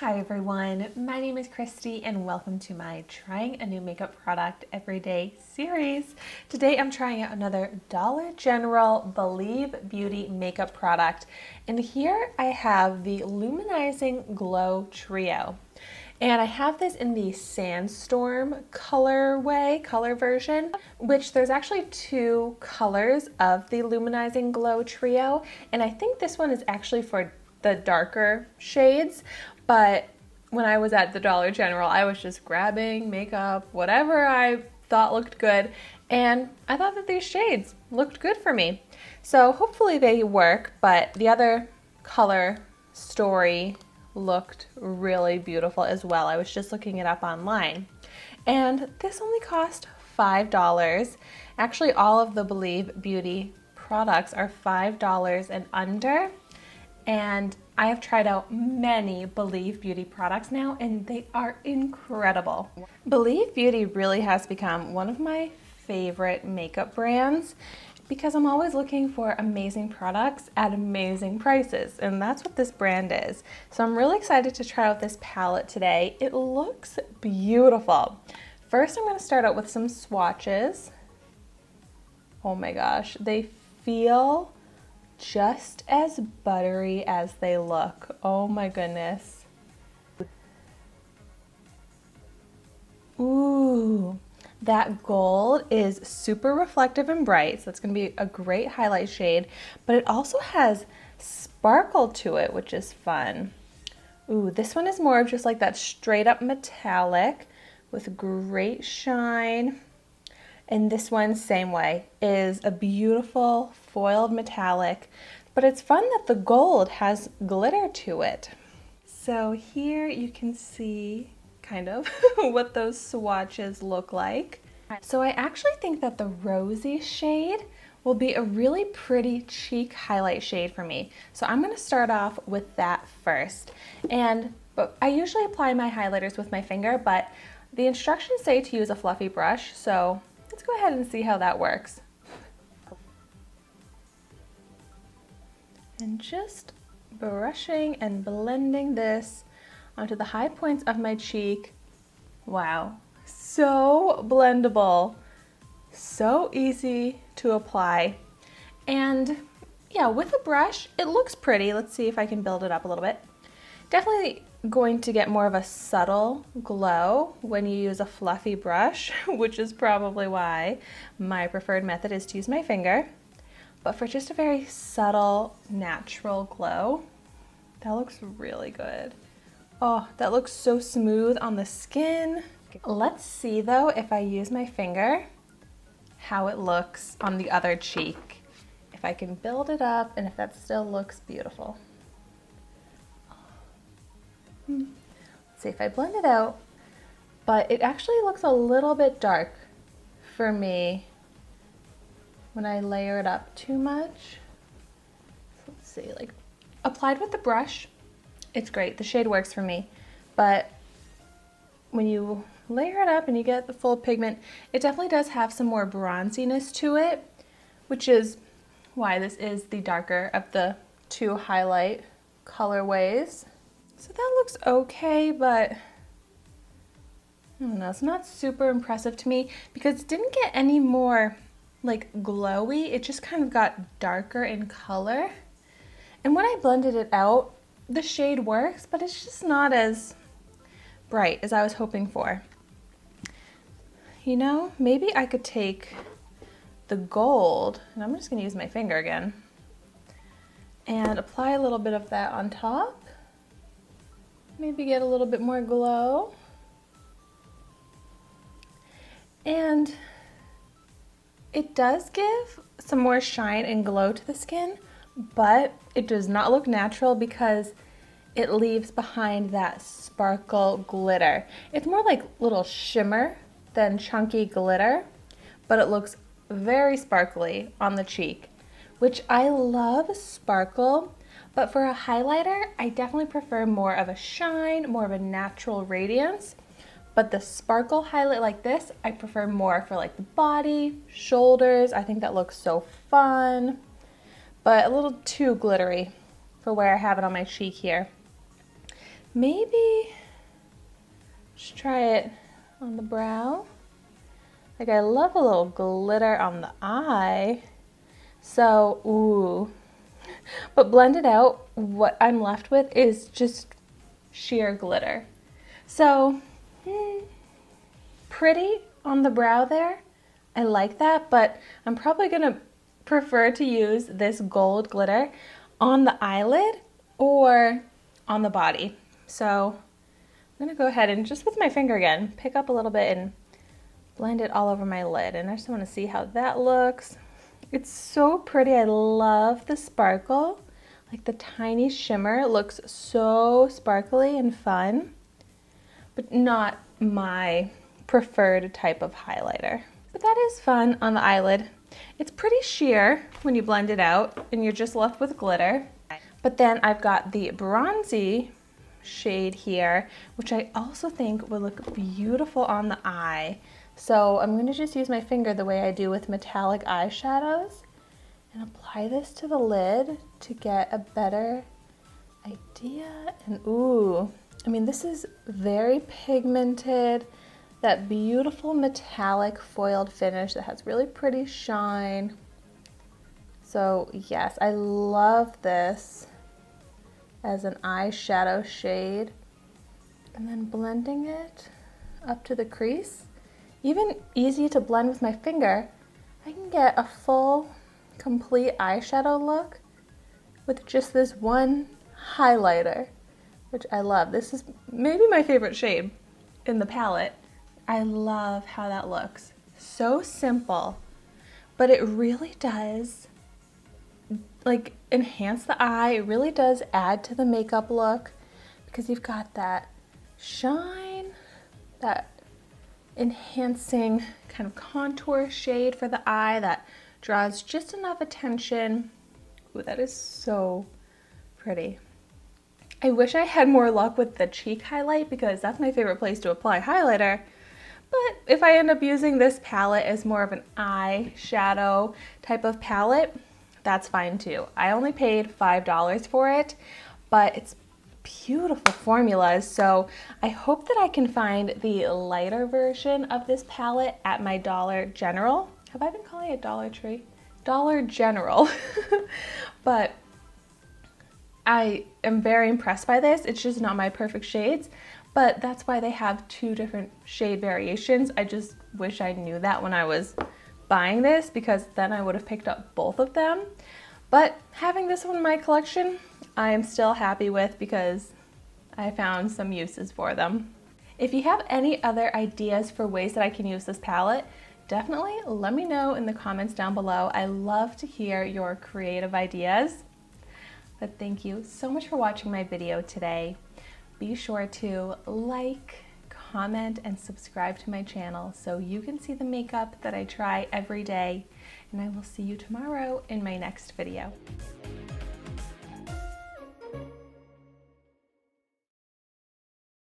Hi everyone, my name is Christy and welcome to my Trying a New Makeup Product Everyday series. Today I'm trying out another Dollar General Believe Beauty makeup product, and here I have the Luminizing Glow Trio. And I have this in the Sandstorm color version, which there's actually two colors of the Luminizing Glow Trio, and I think this one is actually for the darker shades, but when I was at the Dollar General, I was just grabbing makeup, whatever I thought looked good, and I thought that these shades looked good for me. So hopefully they work, but the other color story looked really beautiful as well. I was just looking it up online. And this only cost $5. Actually, all of the Believe Beauty products are $5 and under. And I have tried out many Believe Beauty products now, and they are incredible. Believe Beauty really has become one of my favorite makeup brands because I'm always looking for amazing products at amazing prices, and that's what this brand is. So I'm really excited to try out this palette today. It looks beautiful. First, I'm going to start out with some swatches. Oh my gosh, they feel just as buttery as they look. Oh my goodness. Ooh, that gold is super reflective and bright, so it's going to be a great highlight shade, but it also has sparkle to it, which is fun. Ooh, this one is more of just like that straight up metallic with great shine. And this one, same way, is a beautiful foiled metallic, but it's fun that the gold has glitter to it. So here you can see kind of what those swatches look like. So I actually think that the rosy shade will be a really pretty cheek highlight shade for me. So I'm going to start off with that first. But I usually apply my highlighters with my finger, but the instructions say to use a fluffy brush, so let's go ahead and see how that works. And just brushing and blending this onto the high points of my cheek. Wow, so blendable, so easy to apply. And yeah, with a brush, it looks pretty. Let's see if I can build it up a little bit. Definitely going to get more of a subtle glow when you use a fluffy brush, which is probably why my preferred method is to use my finger. But for just a very subtle, natural glow, that looks really good. Oh, that looks so smooth on the skin. Let's see though, if I use my finger, how it looks on the other cheek. If I can build it up and if that still looks beautiful. Let's see if I blend it out, but it actually looks a little bit dark for me when I layer it up too much. So let's see, like applied with the brush, it's great, the shade works for me, but when you layer it up and you get the full pigment, it definitely does have some more bronziness to it, which is why this is the darker of the two highlight colorways. So that looks okay, but I don't know, it's not super impressive to me because it didn't get any more like glowy. It just kind of got darker in color. And when I blended it out, the shade works, but it's just not as bright as I was hoping for. You know, maybe I could take the gold, and I'm just gonna use my finger again, and apply a little bit of that on top. Maybe get a little bit more glow. And it does give some more shine and glow to the skin, but it does not look natural because it leaves behind that sparkle glitter. It's more like little shimmer than chunky glitter, but it looks very sparkly on the cheek, which I love sparkle. But for a highlighter, I definitely prefer more of a shine, more of a natural radiance. But the sparkle highlight like this, I prefer more for like the body, shoulders. I think that looks so fun, but a little too glittery for where I have it on my cheek here. maybe just try it on the brow. Like, I love a little glitter on the eye. So, ooh. But blended out, what I'm left with is just sheer glitter. So, pretty on the brow there. I like that, but I'm probably gonna prefer to use this gold glitter on the eyelid or on the body. So I'm gonna go ahead and just with my finger again, pick up a little bit and blend it all over my lid. And I just wanna see how that looks. It's so pretty. I love the sparkle. Like the tiny shimmer looks so sparkly and fun, but not my preferred type of highlighter. But that is fun on the eyelid. It's pretty sheer when you blend it out and you're just left with glitter. But then I've got the bronzy shade here, which I also think would look beautiful on the eye. So I'm gonna just use my finger the way I do with metallic eyeshadows and apply this to the lid to get a better idea. And ooh, I mean, this is very pigmented, that beautiful metallic foiled finish that has really pretty shine. So yes, I love this as an eyeshadow shade. And then blending it up to the crease. Even easy to blend with my finger, I can get a full, complete eyeshadow look with just this one highlighter, which I love. This is maybe my favorite shade in the palette. I love how that looks. So simple, but it really does like enhance the eye. It really does add to the makeup look because you've got that shine, that enhancing kind of contour shade for the eye that draws just enough attention. Ooh, that is so pretty. I wish I had more luck with the cheek highlight because that's my favorite place to apply highlighter. But if I end up using this palette as more of an eyeshadow type of palette, that's fine too. I only paid $5 for it, but it's beautiful formulas. So I hope that I can find the lighter version of this palette at my Dollar General. Have I been calling it Dollar Tree? Dollar General. But I am very impressed by this. It's just not my perfect shades, but that's why they have two different shade variations. I just wish I knew that when I was buying this because then I would have picked up both of them. But having this one in my collection, I am still happy with because I found some uses for them. If you have any other ideas for ways that I can use this palette, definitely let me know in the comments down below. I love to hear your creative ideas. But thank you so much for watching my video today. Be sure to like, comment, and subscribe to my channel so you can see the makeup that I try every day. And I will see you tomorrow in my next video.